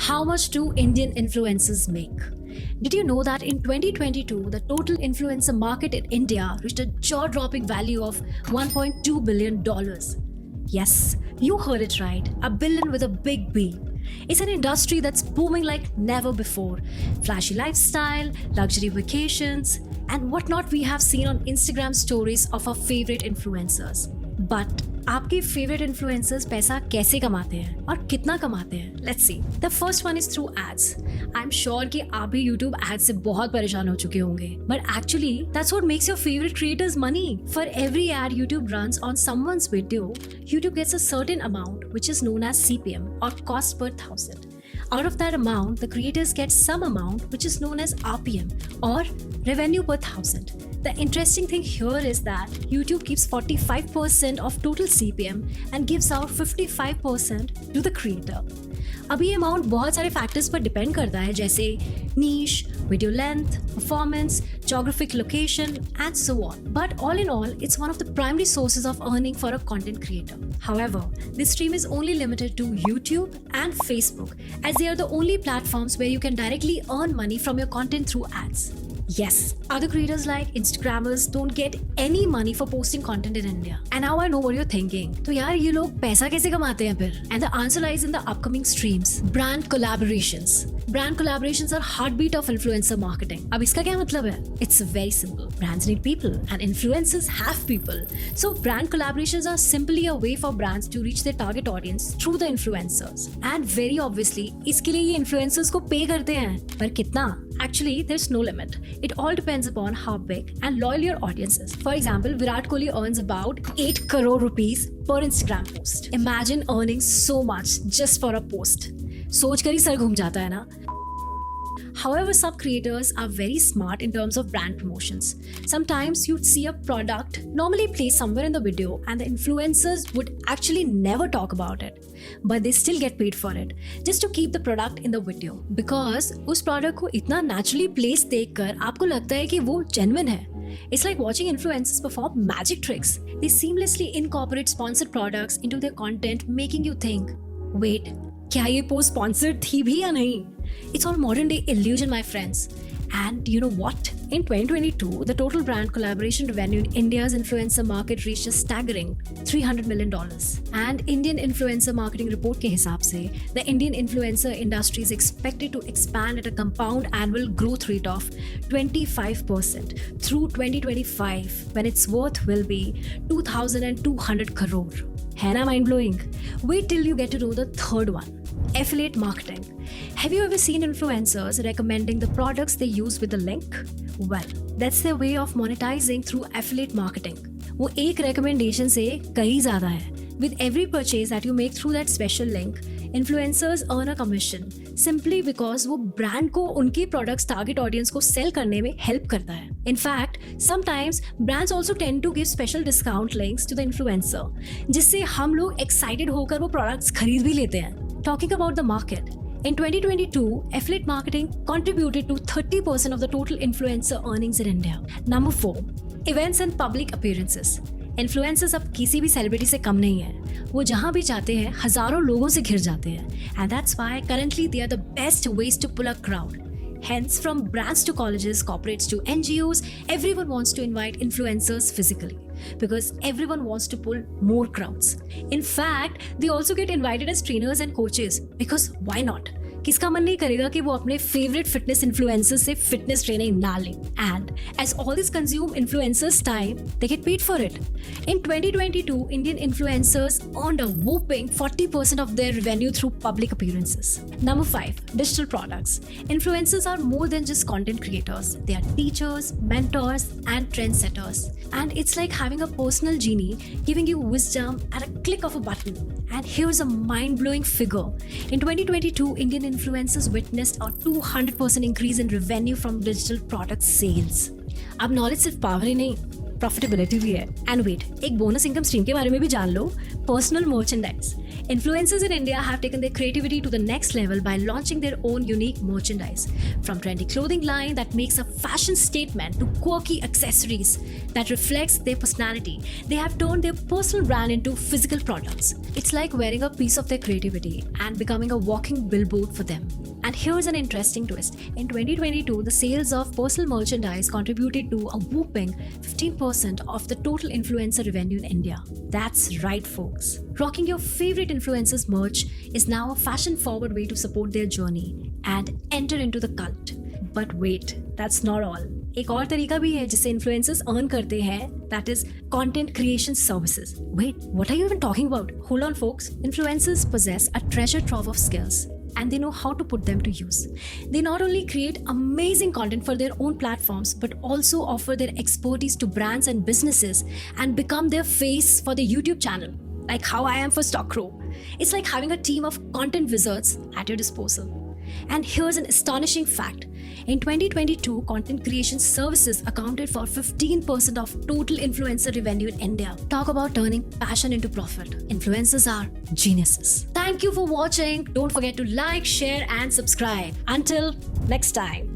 How much do Indian influencers make? Did you know that in 2022, the total influencer market in India reached a jaw-dropping value of $1.2 billion? Yes, you heard it right, a billion with a big B. It's an industry that's booming like never before. Flashy lifestyle, luxury vacations, and whatnot we have seen on Instagram stories of our favorite influencers. But आपके favourite influencers पैसा कैसे कमाते हैं और कितना कमाते हैं? Let's see. The first one is through ads. I am sure कि आप भी यूट्यूब एड्स से बहुत परेशान हो चुके होंगे. But actually that's what makes your favourite creators money. For every ad YouTube runs on someone's video, YouTube gets a certain amount which is known as CPM or cost per thousand. Out of that amount, the creators get some amount which is known as RPM or revenue per thousand. The interesting thing here is that YouTube keeps 45% of total CPM and gives out 55% to the creator. अब ये amount बहुत सारे factors पर depend करता है, जैसे niche, video length, performance, geographic location, and so on. But all in all, it's one of the primary sources of earning for a content creator. However, this stream is only limited to YouTube and Facebook, as they are the only platforms where you can directly earn money from your content through ads. Yes, other creators like Instagrammers don't get any money for posting content in India. And now I know what you're thinking. तो यार ये लोग पैसा कैसे कमाते हैं फिर? And the answer lies in the upcoming streams. Brand collaborations. Brand collaborations are heartbeat of influencer marketing. अब इसका क्या मतलब है? It's very simple. Brands need people and influencers have people. So brand collaborations are simply a way for brands to reach their target audience through the influencers. And very obviously, इसके लिए ये influencers को pay करते हैं. पर कितना? Actually, there's no limit. It all depends upon how big and loyal your audience is. For example, Virat Kohli earns about 8 crore rupees per Instagram post. Imagine earning so much just for a post. सोच कर ही sir घूम जाता है ना? However, some creators are very smart in terms of brand promotions. Sometimes you'd see a product normally placed somewhere in the video and the influencers would actually never talk about it. But they still get paid for it just to keep the product in the video. Because उस product को इतना naturally placed देखकर आपको लगता है कि वो genuine है. It's like watching influencers perform magic tricks. They seamlessly incorporate sponsored products into their content, making you think, wait, क्या ये post sponsored थी भी या नहीं? It's all modern day illusion, my friends. And you know what? In 2022, the total brand collaboration revenue in India's influencer market reached a staggering $300 million. And Indian Influencer Marketing Report के हिसाब से, the Indian influencer industry is expected to expand at a compound annual growth rate of 25% through 2025, when its worth will be 2,200 crore. है ना mind blowing? Wait till you get to know the third one. Affiliate marketing. Have you ever seen influencers recommending the products they use with the link? Well, that's their way of monetizing through affiliate marketing. वो एक recommendation से कहीं ज़्यादा है. With every purchase that you make through that special link, influencers earn a commission simply because वो brand को उनके products target audience को sell करने में help करता है. In fact, sometimes brands also tend to give special discount links to the influencer, जिससे हम लोग excited होकर वो products खरीद भी लेते हैं. Talking about the market, in 2022, affiliate marketing contributed to 30% of the total influencer earnings in India. Number 4, events and public appearances. Influencers अब किसी भी सेलिब्रिटी से कम नहीं है. वो जहाँ भी जाते हैं हजारों लोगों से घिर जाते हैं. And that's why currently they are the best ways to pull a crowd. Hence, from brands to colleges, corporates to NGOs, everyone wants to invite influencers physically because everyone wants to pull more crowds. In fact, they also get invited as trainers and coaches because why not? किसका मन नहीं करेगा कि वो अपने favorite fitness influencers से fitness training ना ले? And as all this consume influencers' time, they get paid for it. In 2022, Indian influencers earned a whopping 40% of their revenue through public appearances. Number 5, digital products. Influencers are more than just content creators. They are teachers, mentors, and trendsetters. And it's like having a personal genie giving you wisdom at a click of a button. And here's a mind-blowing figure. In 2022, Indian influencers witnessed a 200% increase in revenue from digital product sales. अब knowledge सिर्फ power ही नहीं, profitability भी है. And wait, एक bonus income stream के बारे में भी जान लो, personal merchandise. Influencers in India have taken their creativity to the next level by launching their own unique merchandise. From trendy clothing line that makes a fashion statement to quirky accessories that reflects their personality, they have turned their personal brand into physical products. It's like wearing a piece of their creativity and becoming a walking billboard for them. And here's an interesting twist. In 2022, the sales of personal merchandise contributed to a whopping 15% of the total influencer revenue in India. That's right, folks. Rocking your favorite influencers merch is now a fashion-forward way to support their journey and enter into the cult. But wait, that's not all. एक और तरीका भी है जिससे influencers earn करते हैं, that is content creation services. Wait, what are you even talking about? Hold on, folks. Influencers possess a treasure trove of skills, and they know how to put them to use. They not only create amazing content for their own platforms, but also offer their expertise to brands and businesses and become their face for their YouTube channel, like how I am for StockGro. It's like having a team of content wizards at your disposal. And here's an astonishing fact. In 2022, content creation services accounted for 15% of total influencer revenue in India. Talk about turning passion into profit. Influencers are geniuses. Thank you for watching. Don't forget to like, share, and subscribe. Until next time.